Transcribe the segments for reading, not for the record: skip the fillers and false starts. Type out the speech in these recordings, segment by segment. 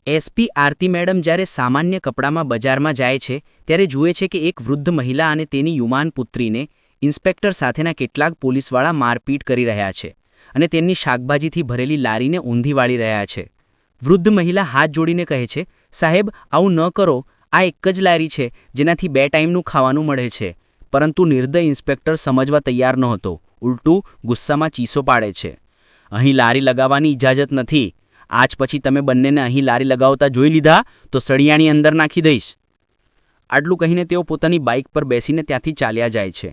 SP આરતી madam જ્યારે સામાન્ય કપડામાં બજારમાં જાય છે ત્યારે જુએ છે કે એક વૃદ્ધ મહિલા અને તેની યુવાન પુત્રીને ઇન્સ્પેક્ટર સાથેના કેટલાક પોલીસવાળા મારપીટ કરી રહ્યા છે અને તેમની શાકભાજીથી ભરેલી લારીને ઊંધી વાળી રહ્યા છે. વૃદ્ધ મહિલા હાથ જોડીને કહે છે, સાહેબ, આવું ન કરો. આ એક જ લારી છે જેનાથી 2 ટાઈમનું ખાવાનું મળે છે. પરંતુ નિર્દય ઇન્સ્પેક્ટર સમજવા તૈયાર નહોતો. ઉલટું ગુસ્સામાં ચીસો પાડે છે. અહીં લારી લગાવવાની ઇજાજત નથી. આજ પછી તમે બંનેને અહીં લારી લગાવતા જોઈ લીધા તો સળિયાની અંદર નાખી દઈશ. આટલું કહીને તેઓ પોતાની બાઇક પર બેસીને ત્યાંથી ચાલ્યા જાય છે.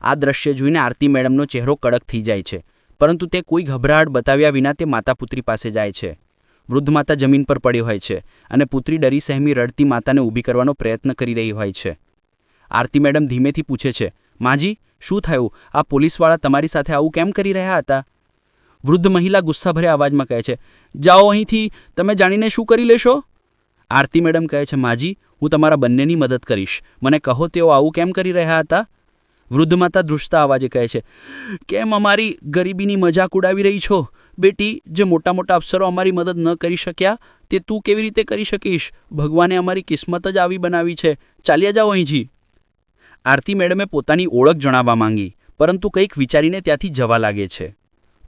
આ દ્રશ્ય જોઈને આરતી મેડમનો ચહેરો કડક થઈ જાય છે, પરંતુ તે કોઈ ગભરાટ બતાવ્યા વિના તે માતા પુત્રી પાસે જાય છે. વૃદ્ધ માતા જમીન પર પડી હોય છે અને પુત્રી ડરી સહેમી રડતી માતાને ઊભી કરવાનો પ્રયત્ન કરી રહી હોય છે. આરતી મેડમ ધીમેથી પૂછે છે, માજી, શું થયું? આ પોલીસવાળા તમારી સાથે આવું કેમ કરી રહ્યા હતા? વૃદ્ધ મહિલા ગુસ્સાભર્યા અવાજમાં કહે છે, જાઓ અહીંથી, તમે જાણીને શું કરી લેશો? આરતી મેડમ કહે છે, માજી, હું તમારા બંનેની મદદ કરીશ. મને કહો, તેઓ આવું કેમ કરી રહ્યા હતા? વૃદ્ધ માતા ધ્રુજતા અવાજે કહે છે, કેમ અમારી ગરીબીની મજાક ઉડાવી રહી છો? બેટી, જે મોટા મોટા અફસરો અમારી મદદ ન કરી શક્યા તે તું કેવી રીતે કરી શકીશ? ભગવાને અમારી કિસ્મત જ આવી બનાવી છે. ચાલ્યા જાઓ અહીંથી. આરતી મેડમે પોતાની ઓળખ જણાવવા માંગી, પરંતુ કંઈક વિચારીને ત્યાંથી જવા લાગે છે.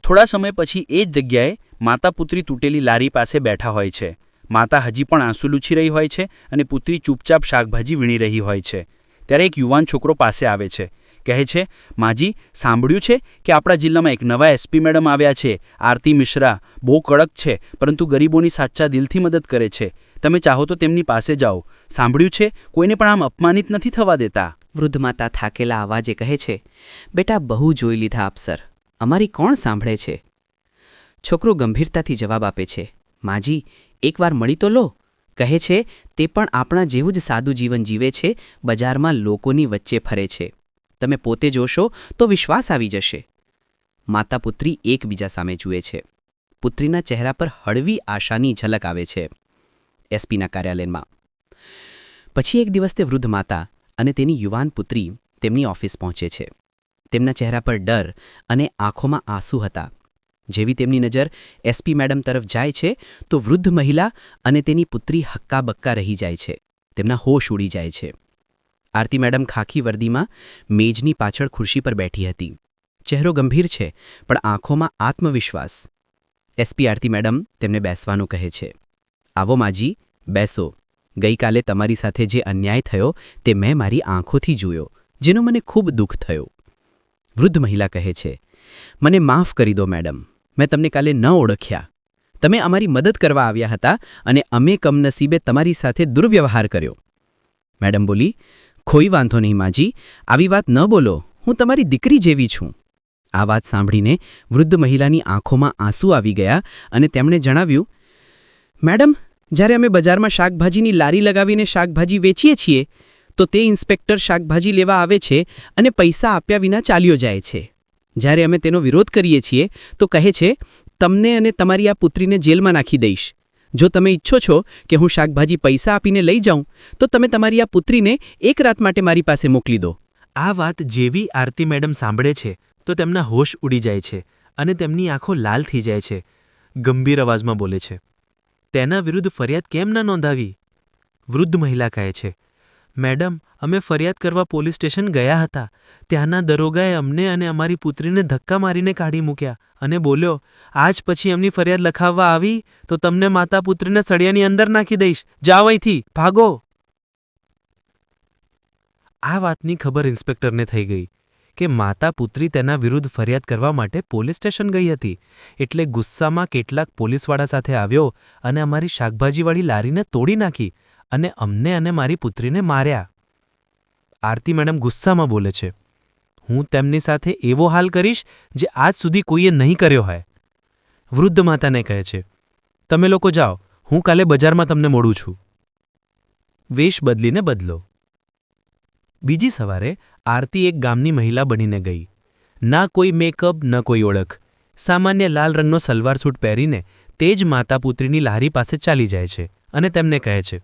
થોડા સમય પછી એ જ જગ્યાએ માતા પુત્રી તૂટેલી લારી પાસે બેઠા હોય છે. માતા હજી પણ આંસુ લૂછી રહી હોય છે અને પુત્રી ચૂપચાપ શાકભાજી વીણી રહી હોય છે. ત્યારે એક યુવાન છોકરો પાસે આવે છે. કહે છે, માજી, સાંભળ્યું છે કે આપણા જિલ્લામાં એક નવા એસપી મેડમ આવ્યા છે, આરતી મિશ્રા. બહુ કડક છે, પરંતુ ગરીબોની સાચા દિલથી મદદ કરે છે. તમે ચાહો તો તેમની પાસે જાઓ. સાંભળ્યું છે, કોઈને પણ આમ અપમાનિત નથી થવા દેતા. વૃદ્ધ માતા થાકેલા અવાજે કહે છે, બેટા, બહુ જોઈ લીધા અફસર, અમારી કોણ સાંભળે છે? છોકરો ગંભીરતાથી જવાબ આપે છે, માજી, એકવાર મળી તો લો. કહે છે, તે પણ આપણા જેવું જ સાદું જીવન જીવે છે, બજારમાં લોકોની વચ્ચે ફરે છે. તમે પોતે જોશો તો વિશ્વાસ આવી જશે. માતા પુત્રી એકબીજા સામે જુએ છે. પુત્રીના ચહેરા પર હળવી આશાની ઝલક આવે છે. એસપીના કાર્યાલયમાં પછી એક દિવસ તે વૃદ્ધ માતા અને તેની યુવાન પુત્રી તેમની ઓફિસ પહોંચે છે. તેમના ચહેરા પર ડર અને આંખોમાં આંસુ હતા. જેવી તેમની નજર એસપી મેડમ તરફ જાય છે તો વૃદ્ધ મહિલા અને તેની પુત્રી હક્કાબક્કા રહી જાય છે. તેમના હોશ ઉડી જાય છે. આરતી મેડમ ખાખી વર્દીમાં મેજની પાછળ ખુરશી પર બેઠી હતી. ચહેરો ગંભીર છે, પણ આંખોમાં આત્મવિશ્વાસ. એસપી આરતી મેડમ તેમને બેસવાનું કહે છે. આવો માજી, બેસો. ગઈકાલે તમારી સાથે જે અન્યાય થયો તે મેં મારી આંખોથી જોયો, જેનો મને ખૂબ દુઃખ થયો. વૃદ્ધ મહિલા કહે છે, મને માફ કરી દો મેડમ, મેં તમને કાલે ન ઓળખ્યા. તમે અમારી મદદ કરવા આવ્યા હતા અને અમે કમનસીબે તમારી સાથે દુર્વ્યવહાર કર્યો. મેડમ બોલી, કોઈ વાંધો નહીં માજી, આવી વાત ન બોલો, હું તમારી દીકરી જેવી છું. આ વાત સાંભળીને વૃદ્ધ મહિલાની આંખોમાં આંસુ આવી ગયા અને તેમણે જણાવ્યું, મેડમ, જ્યારે અમે બજારમાં શાકભાજીની લારી લગાવીને શાકભાજી વેચીએ છીએ તો તે ઇન્સ્પેક્ટર શાકભાજી લેવા આવે છે અને પૈસા આપ્યા વિના ચાલ્યો જાય છે. જ્યારે અમે તેનો વિરોધ કરીએ છીએ તો કહે છે, તમને અને તમારી આ પુત્રીને જેલમાં નાખી દઈશ. જો તમે ઈચ્છો છો કે હું શાકભાજી પૈસા આપીને લઈ જાઉં તો તમે તમારી આ પુત્રીને એક રાત માટે મારી પાસે મોકલી દો. આ વાત જેવી આરતી મેડમ સાંભળે છે તો તેમના હોશ ઉડી જાય છે અને તેમની આંખો લાલ થઈ જાય છે. ગંભીર અવાજમાં બોલે છે, તેના વિરુદ્ધ ફરિયાદ કેમ ન નોંધાવી? વૃદ્ધ મહિલા કહે છે, મેડમ, અમે ફરિયાદ કરવા પોલીસ સ્ટેશન ગયા હતા. ત્યાંના દરોગાએ અમને અને અમારી પુત્રીને ધક્કા મારીને કાઢી મૂક્યા અને બોલ્યો, આજ પછી એમની ફરિયાદ લખાવવા આવી તો તમને માતા પુત્રીને સળિયાની અંદર નાખી દઈશ. જાઓ અહીંથી, ભાગો. આ વાતની ખબર ઇન્સ્પેક્ટરને થઈ ગઈ કે માતા પુત્રી તેના વિરુદ્ધ ફરિયાદ કરવા માટે પોલીસ સ્ટેશન ગઈ હતી. એટલે ગુસ્સામાં કેટલાક પોલીસવાળા સાથે આવ્યો અને અમારી શાકભાજીવાળી લારીને તોડી નાખી અને અમને અને મારી પુત્રીને માર્યા. આરતી મેડમ ગુસ્સામાં બોલે છે, હું તેમની સાથે એવો હાલ કરીશ જે આજ સુધી કોઈએ નહીં કર્યો હોય. વૃદ્ધ માતાને કહે છે, તમે લોકો જાઓ, હું કાલે બજારમાં તમને મળું છું. વેશ બદલીને બદલો. બીજી સવારે આરતી એક ગામની મહિલા બનીને ગઈ. ના કોઈ મેકઅપ, ન કોઈ ઓળખ. સામાન્ય લાલ રંગનો સલવાર સૂટ પહેરીને તે જ માતા પુત્રીની લારી પાસે ચાલી જાય છે અને તેમને કહે છે,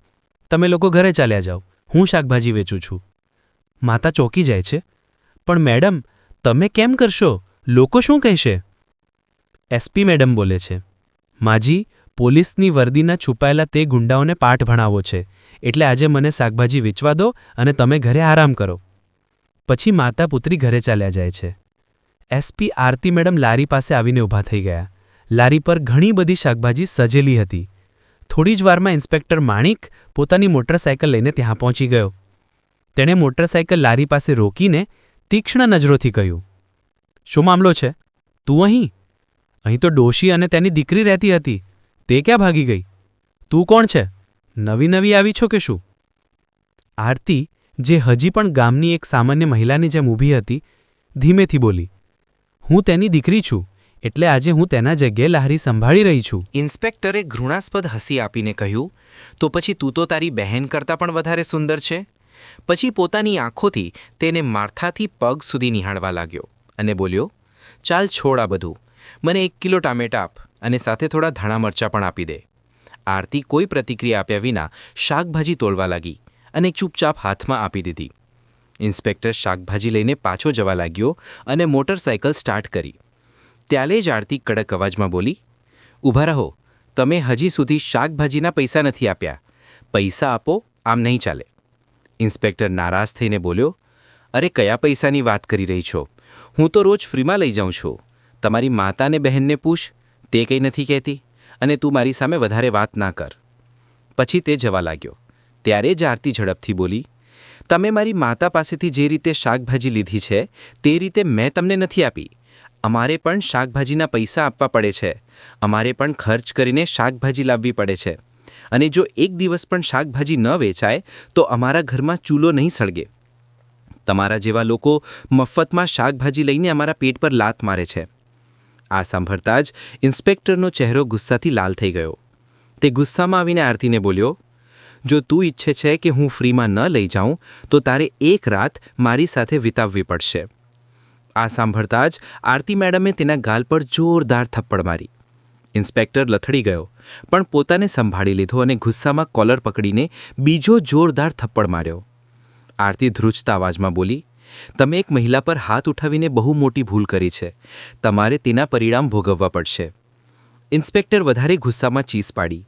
તમે લોકો ઘરે ચાલ્યા જાઓ, હું શાકભાજી વેચું છું. માતા ચોંકી જાય છે, પણ મેડમ, તમે કેમ કરશો? લોકો શું કહેશે? એસપી મેડમ બોલે છે, માજી, પોલીસની વર્દીના છુપાયેલા તે ગુંડાઓને પાઠ ભણાવવો છે, એટલે આજે મને શાકભાજી વેચવા દો અને તમે ઘરે આરામ કરો. પછી માતા પુત્રી ઘરે ચાલ્યા જાય છે. એસપી આરતી મેડમ લારી પાસે આવીને ઊભા થઈ ગયા. લારી પર ઘણી બધી શાકભાજી સજેલી હતી. થોડી જ વારમાં ઇન્સ્પેક્ટર માણિક પોતાની મોટરસાયકલ લઈને ત્યાં પહોંચી ગયો. તેણે મોટરસાયકલ લારી પાસે રોકીને તીક્ષ્ણ નજરોથી કહ્યું, "શું મામલો છે? તું અહીં? અહીં તો ડોશી અને તેની દીકરી રહેતી હતી. તે ક્યાં ભાગી ગઈ? તું કોણ છે? નવી નવી આવી છો કે શું?" આરતી, જે હજી પણ ગામની એક સામાન્ય મહિલાની જેમ ઊભી હતી, ધીમેથી બોલી, "હું તેની દીકરી છું, એટલે આજે હું તેના જગ્યાએ લારી સંભાળી રહી છું." ઇન્સ્પેક્ટરે ઘૃણાસ્પદ હસી આપીને કહ્યું, "તો પછી તું તો તારી બહેન કરતાં પણ વધારે સુંદર છે." પછી પોતાની આંખોથી તેને માથાથી પગ સુધી નિહાળવા લાગ્યો અને બોલ્યો, "ચાલ છોડ આ બધું. મને 1 કિલો ટામેટાં આપ અને સાથે થોડા ધાણા મરચાં પણ આપી દે." આરતી કોઈ પ્રતિક્રિયા આપ્યા વિના શાકભાજી તોલવા લાગી અને ચૂપચાપ હાથમાં આપી દીધી. ઇન્સ્પેક્ટર શાકભાજી લઈને પાછો જવા લાગ્યો અને મોટરસાયકલ સ્ટાર્ટ કરી. ત્યારે જ આરતી કડક અવાજમાં બોલી, "ઊભા રહો. તમે હજી સુધી શાકભાજીના પૈસા નથી આપ્યા. પૈસા આપો, આમ નહીં ચાલે." ઇન્સ્પેક્ટર નારાજ થઈને બોલ્યો, "અરે કયા પૈસાની વાત કરી રહી છો? હું તો રોજ ફ્રીમાં લઈ જાઉં છું. તમારી માતા અને બહેનને પૂછ, તે કંઈ નથી કહેતી, અને તું મારી સામે વધારે વાત ના કર." પછી તે જવા લાગ્યો. ત્યારે જ આરતી ઝડપથી બોલી, "તમે મારી માતા પાસેથી જે રીતે શાકભાજી લીધી છે તે રીતે મેં તમને નથી આપી. અમારે પણ શાકભાજીના પૈસા આપવા પડે છે. અમારે પણ ખર્ચ કરીને શાકભાજી લાવવી પડે છે. અને જો એક દિવસ પણ શાકભાજી ન વેચાય તો અમારા ઘરમાં ચૂલો નહીં સળગે. તમારા જેવા લોકો મફતમાં શાકભાજી લઈને અમારા પેટ પર લાત મારે છે." આ સાંભળતા જ ઇન્સ્પેક્ટરનો ચહેરો ગુસ્સાથી લાલ થઈ ગયો. તે ગુસ્સામાં આવીને આરતીને બોલ્યો, "જો તું ઈચ્છે છે કે હું ફ્રીમાં ન લઈ જાઉં તો તારે એક રાત મારી સાથે વિતાવવી પડશે." આ સાંભળતા જ આરતી મેડમે તેના ગાલ પર જોરદાર થપ્પડ મારી. ઇન્સ્પેક્ટર લથડી ગયો, પણ પોતાને સંભાળી લીધો અને ગુસ્સામાં કોલર પકડીને બીજો જોરદાર થપ્પડ માર્યો. આરતી ધ્રુજતા અવાજમાં બોલી, "તમે એક મહિલા પર હાથ ઉઠાવીને બહુ મોટી ભૂલ કરી છે. તમારે તેના પરિણામ ભોગવવા પડશે." ઇન્સ્પેક્ટર વધારે ગુસ્સામાં ચીસ પાડી,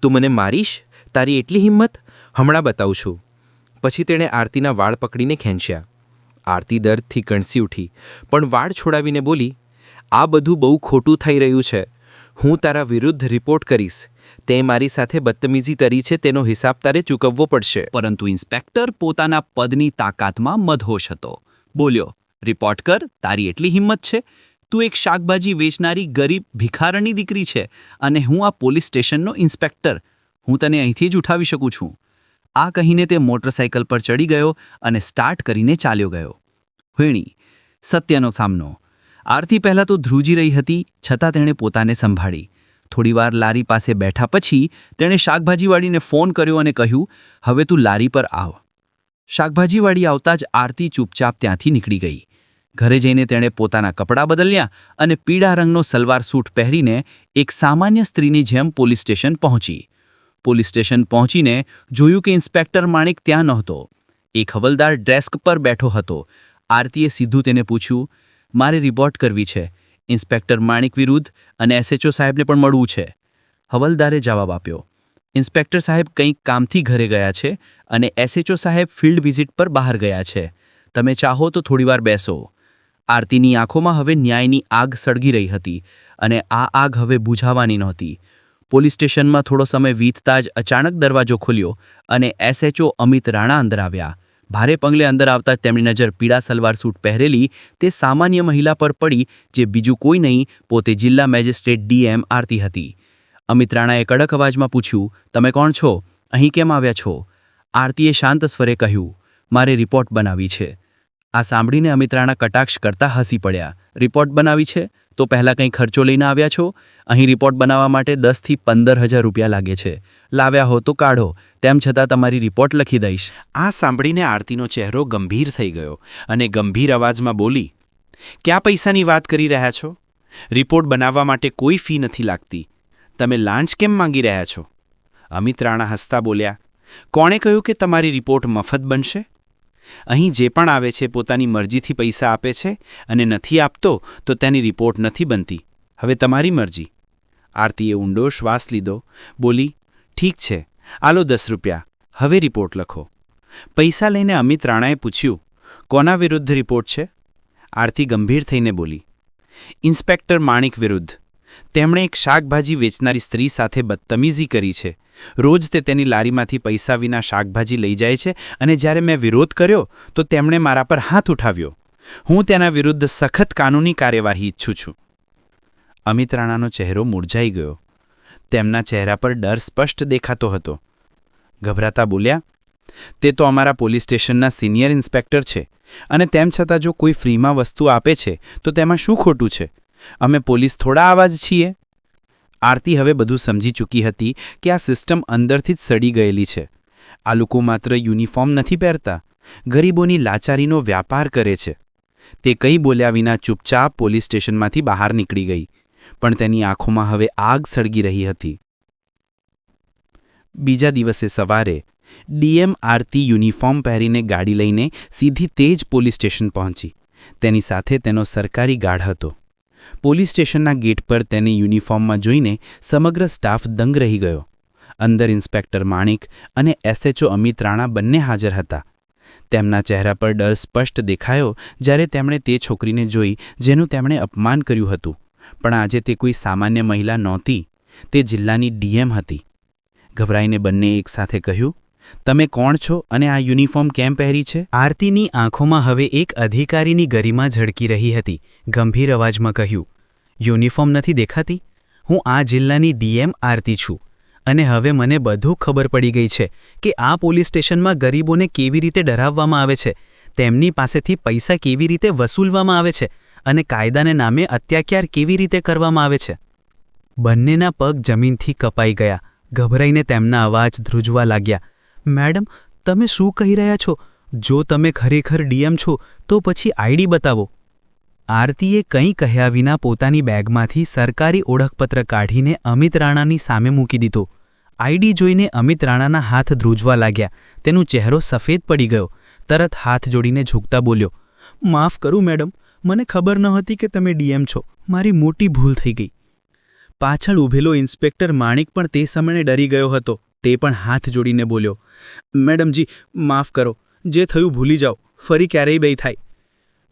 "તું મને મારીશ? તારી એટલી હિંમત? હમણાં બતાવું છું." પછી તેણે આરતીના વાળ પકડીને ખેંચ્યા. આરતી દર્દથી કણસી ઉઠી, પણ વાળ છોડાવીને બોલી, "આ બધું બહુ ખોટું થઈ રહ્યું છે. હું તારા વિરુદ્ધ રિપોર્ટ કરીશ. તે મારી સાથે બદતમીજી કરી છે તેનો હિસાબ તારે ચૂકવવો પડશે." પરંતુ ઇન્સ્પેક્ટર પોતાના પદની તાકાતમાં મદહોશ હતો. બોલ્યો, "રિપોર્ટ કર, તારી એટલી હિંમત છે? તું એક શાકભાજી વેચનારી ગરીબ ભિખારણની દીકરી છે અને હું આ પોલીસ સ્ટેશનનો ઇન્સ્પેક્ટર. હું તને અહીંથી જ ઉઠાવી શકું છું." આ કહીને તે મોટરસાયકલ પર ચડી ગયો અને સ્ટાર્ટ કરીને ચાલ્યો ગયો. વેણી, સત્યનો સામનો. આરતી પહેલાં તો ધ્રુજી રહી હતી, છતાં તેણે પોતાને સંભાળી. થોડીવાર લારી પાસે બેઠા પછી તેણે શાકભાજીવાળીને ફોન કર્યો અને કહ્યું, "હવે તું લારી પર આવ." શાકભાજીવાળી આવતા જ આરતી ચૂપચાપ ત્યાંથી નીકળી ગઈ. ઘરે જઈને તેણે પોતાના કપડાં બદલ્યા અને પીળા રંગનો સલવાર સૂટ પહેરીને એક સામાન્ય સ્ત્રીની જેમ પોલીસ સ્ટેશન પહોંચી. પોલીસ સ્ટેશન પહોંચીને જોયું કે ઇન્સ્પેક્ટર માણિક ત્યાં નહોતો. એક હવલદાર ડેસ્ક પર બેઠો હતો. આરતીએ સીધું તેને પૂછ્યું, "મારે રિપોર્ટ કરવી છે. ઇન્સ્પેક્ટર માણિક વિરુદ્ધ અને એસએચઓ સાહેબને પણ મળવું છે." હવલદારે જવાબ આપ્યો, "ઇન્સ્પેક્ટર સાહેબ કંઈક કામથી ઘરે ગયા છે અને એસએચઓ સાહેબ ફિલ્ડ વિઝિટ પર બહાર ગયા છે. તમે ચાહો તો થોડીવાર બેસો." આરતીની આંખોમાં હવે ન્યાયની આગ સળગી રહી હતી અને આ આગ હવે બુઝાવાની નહોતી. પોલીસ સ્ટેશનમાં થોડો સમય વીતતા જ અચાનક દરવાજો ખુલ્યો અને એસએચઓ અમિત રાણા અંદર આવ્યા. ભારે પગલે અંદર આવતા જ તેમની નજર પીળા સલવાર સૂટ પહેરેલી તે સામાન્ય મહિલા પર પડી, જે બીજું કોઈ નહીં, પોતે જિલ્લા મેજિસ્ટ્રેટ ડીએમ આરતી હતી. અમિત રાણાએ કડક અવાજમાં પૂછ્યું, "તમે કોણ છો? અહીં કેમ આવ્યા છો?" આરતીએ શાંત સ્વરે કહ્યું, "મારે રિપોર્ટ બનાવી છે." આ સાંભળીને અમિત રાણા કટાક્ષ કરતા હસી પડ્યા. "રિપોર્ટ બનાવી છે? તો પહેલાં કંઈ ખર્ચો લઈને આવ્યા છો? અહીં રિપોર્ટ બનાવવા માટે 10 થી 15,000 રૂપિયા લાગે છે. લાવ્યા હો તો કાઢો, તેમ છતાં તમારી રિપોર્ટ લખી દઈશ." આ સાંભળીને આરતીનો ચહેરો ગંભીર થઈ ગયો અને ગંભીર અવાજમાં બોલી, "ક્યાં પૈસાની વાત કરી રહ્યા છો? રિપોર્ટ બનાવવા માટે કોઈ ફી નથી લાગતી. તમે લાંચ કેમ માંગી રહ્યા છો?" અમિત રાણા હસતા બોલ્યા, "કોણે કહ્યું કે તમારી રિપોર્ટ મફત બનશે? અહીં જે પણ આવે છે પોતાની મરજીથી પૈસા આપે છે અને નથી આપતો તો તેની રિપોર્ટ નથી બનતી. હવે તમારી મરજી." આરતીએ ઊંડો શ્વાસ લીધો, બોલી, ઠીક છે, આલો 10 રૂપિયા, હવે રિપોર્ટ લખો. પૈસા લઈને અમિત રાણાએ પૂછ્યું, કોના વિરુદ્ધ રિપોર્ટ છે? આરતી ગંભીર થઈને બોલી, ઇન્સ્પેક્ટર માણિક વિરુદ્ધ. તેમણે એક શાકભાજી વેચનારી સ્ત્રી સાથે બદતમીઝી કરી છે. રોજ તે તેની લારીમાંથી પૈસા વિના શાકભાજી લઈ જાય છે અને જ્યારે મેં વિરોધ કર્યો તો તેમણે મારા પર હાથ ઉઠાવ્યો. હું તેના વિરુદ્ધ સખત કાનૂની કાર્યવાહી ઈચ્છું છું. અમિત રાણાનો ચહેરો મૂરઝાઈ ગયો. તેમના ચહેરા પર ડર સ્પષ્ટ દેખાતો હતો. ગભરાતા બોલ્યા, તે તો અમારા પોલીસ સ્ટેશનના સિનિયર ઇન્સ્પેક્ટર છે અને તેમ છતાં જો કોઈ ફ્રીમાં વસ્તુ આપે છે તો તેમાં શું ખોટું છે? અમે પોલીસ થોડા આવા જ છીએ. આરતી હવે બધું સમજી ચૂકી હતી કે આ સિસ્ટમ અંદરથી જ સડી ગયેલી છે. આ લોકો માત્ર યુનિફોર્મ નથી પહેરતા, ગરીબોની લાચારીનો વ્યાપાર કરે છે. તે કંઈ બોલ્યા વિના ચૂપચાપ પોલીસ સ્ટેશનમાંથી બહાર નીકળી ગઈ, પણ તેની આંખોમાં હવે આગ સળગી રહી હતી. બીજા દિવસે સવારે ડીએમ આરતી યુનિફોર્મ પહેરીને ગાડી લઈને સીધી તે જ પોલીસ સ્ટેશન પહોંચી. તેની સાથે તેનો સરકારી ગાર્ડ હતો. પોલીસ સ્ટેશનના ગેટ પર તેને યુનિફોર્મમાં જોઈને સમગ્ર સ્ટાફ દંગ રહી ગયો. અંદર ઇન્સ્પેક્ટર માણિક અને એસએચઓ અમિત રાણા બંને હાજર હતા. તેમના ચહેરા પર ડર સ્પષ્ટ દેખાયો જ્યારે તેમણે તે છોકરીને જોઈ જેનું તેમણે અપમાન કર્યું હતું. પણ આજે તે કોઈ સામાન્ય મહિલા નહોતી, તે જિલ્લાની ડીએમ હતી. ગભરાઈને બંને એકસાથે કહ્યું, તમે કોણ છો અને આ યુનિફોર્મ કેમ પહેરી છે? આરતીની આંખોમાં હવે એક અધિકારીની ગરિમા ઝળકી રહી હતી. ગંભીર અવાજમાં કહ્યું, યુનિફોર્મ નથી દેખાતી? હું આ જિલ્લાની ડીએમ આરતી છું અને હવે મને બધું ખબર પડી ગઈ છે કે આ પોલીસ સ્ટેશનમાં ગરીબોને કેવી રીતે ડરાવવામાં આવે છે, તેમની પાસેથી પૈસા કેવી રીતે વસૂલવામાં આવે છે અને કાયદાને નામે અત્યાચાર કેવી રીતે કરવામાં આવે છે. બંનેના પગ જમીનથી કપાઈ ગયા. ગભરાઈને તેમના અવાજ ધ્રુજવા લાગ્યા. મેડમ, તમે શું કહી રહ્યા છો? જો તમે ખરેખર ડીએમ છો તો પછી આઈડી બતાવો. આરતીએ કંઈ કહ્યા વિના પોતાની બેગમાંથી સરકારી ઓળખપત્ર કાઢીને અમિત રાણાની સામે મૂકી દીધો. આઈડી જોઈને અમિત રાણાના હાથ ધ્રુજવા લાગ્યા. તેનો ચહેરો સફેદ પડી ગયો. તરત હાથ જોડીને ઝૂકતા બોલ્યો, માફ કરું મેડમ, મને ખબર ન હતી કે તમે ડીએમ છો. મારી મોટી ભૂલ થઈ ગઈ. પાછળ ઊભેલો ઇન્સ્પેક્ટર માણિક પણ તે સમયે ડરી ગયો હતો. તે પણ હાથ જોડીને બોલ્યો, મેડમજી, માફ કરો, જે થયું ભૂલી જાઓ, ફરી ક્યારેય બે થાય.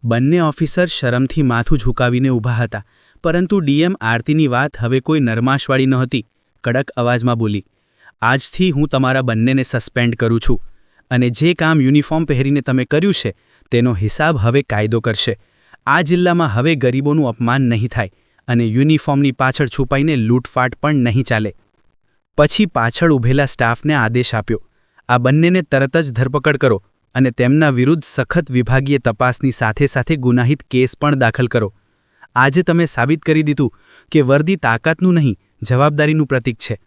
બંને ઓફિસર શરમથી માથું ઝુકાવીને ઊભા હતા, પરંતુ ડીએમ આરતીની વાત હવે કોઈ નરમાશવાળી નહોતી. કડક અવાજમાં બોલી, આજથી હું તમારા બંનેને સસ્પેન્ડ કરું છું અને જે કામ યુનિફોર્મ પહેરીને તમે કર્યું છે તેનો હિસાબ હવે કાયદો કરશે. આ જિલ્લામાં હવે ગરીબોનું અપમાન નહીં થાય અને યુનિફોર્મની પાછળ છુપાઈને લૂંટફાટ પણ નહીં ચાલે. પછી પાછળ ઊભેલા સ્ટાફને આદેશ આપ્યો, આ બંનેને તરત જ ધરપકડ કરો અને તેમના વિરુદ્ધ સખત વિભાગીય તપાસની સાથે સાથે ગુનાહિત કેસ પણ દાખલ કરો. આજે તમે સાબિત કરી દીધું કે વર્દી તાકાતનું નહીં, જવાબદારીનું પ્રતીક છે.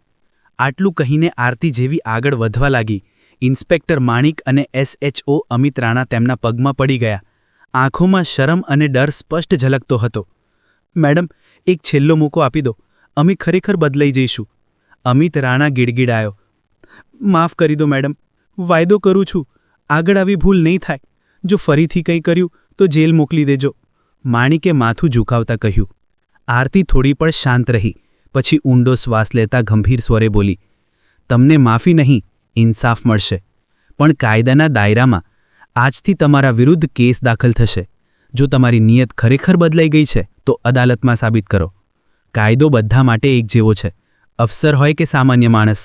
આટલું કહીને આરતી જેવી આગળ વધવા લાગી. ઇન્સ્પેક્ટર માણિક અને એસએચઓ અમિત રાણા તેમના પગમાં પડી ગયા. આંખોમાં શરમ અને ડર સ્પષ્ટ ઝલકતો હતો. મેડમ, એક છેલ્લો મોકો આપી દો, અમે ખરેખર બદલાઈ જઈશું. અમિત રાણા ગીડગીડાયો, માફ કરી દો મેડમ, વાયદો કરું છું, આગળ આવી ભૂલ નહીં થાય. જો ફરીથી કંઈ કર્યું તો જેલ મોકલી દેજો. માણિકે માથું ઝુકાવતા કહ્યું. આરતી થોડી પણ શાંત રહી. પછી ઊંડો શ્વાસ લેતા ગંભીર સ્વરે બોલી, તમને માફી નહીં, ઇન્સાફ મળશે. પણ કાયદાના દાયરામાં આજથી તમારા વિરુદ્ધ કેસ દાખલ થશે. જો તમારી નિયત ખરેખર બદલાઈ ગઈ છે તો અદાલતમાં સાબિત કરો. કાયદો બધા માટે એક જેવો છે, અફસર હોય કે સામાન્ય માણસ.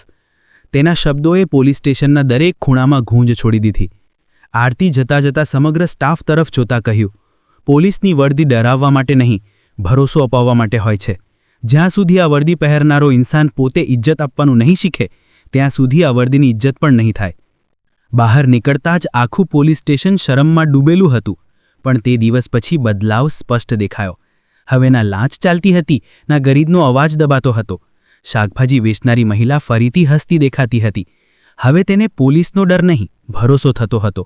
તેના શબ્દોએ પોલીસ સ્ટેશનના દરેક ખૂણામાં ગૂંજ છોડી દીધી. આરતી જતાં જતાં સમગ્ર સ્ટાફ તરફ જોતા કહ્યું, પોલીસની વર્દી ડરાવવા માટે નહીં, ભરોસો અપાવવા માટે હોય છે. જ્યાં સુધી આ વર્દી પહેરનારો ઇન્સાન પોતે ઇજ્જત આપવાનું નહીં શીખે ત્યાં સુધી આ વર્દીની ઇજ્જત પણ નહીં થાય. બહાર નીકળતા જ આખું પોલીસ સ્ટેશન શરમમાં ડૂબેલું હતું. પણ તે દિવસ પછી બદલાવ સ્પષ્ટ દેખાયો. હવે ના લાંચ ચાલતી હતી, ના ગરીબનો અવાજ દબાતો હતો. શાકભાજી વેચનારી મહિલા ફરીથી હસતી દેખાતી હતી. હવે તેને પોલીસનો ડર નહીં, ભરોસો થતો હતો.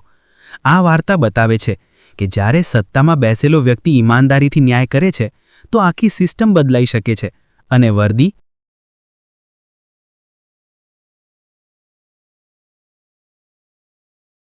આ વાર્તા બતાવે છે કે જ્યારે સત્તામાં બેસેલો વ્યક્તિ ઈમાનદારીથી ન્યાય કરે છે તો આખી સિસ્ટમ બદલાઈ શકે છે અને વર્દી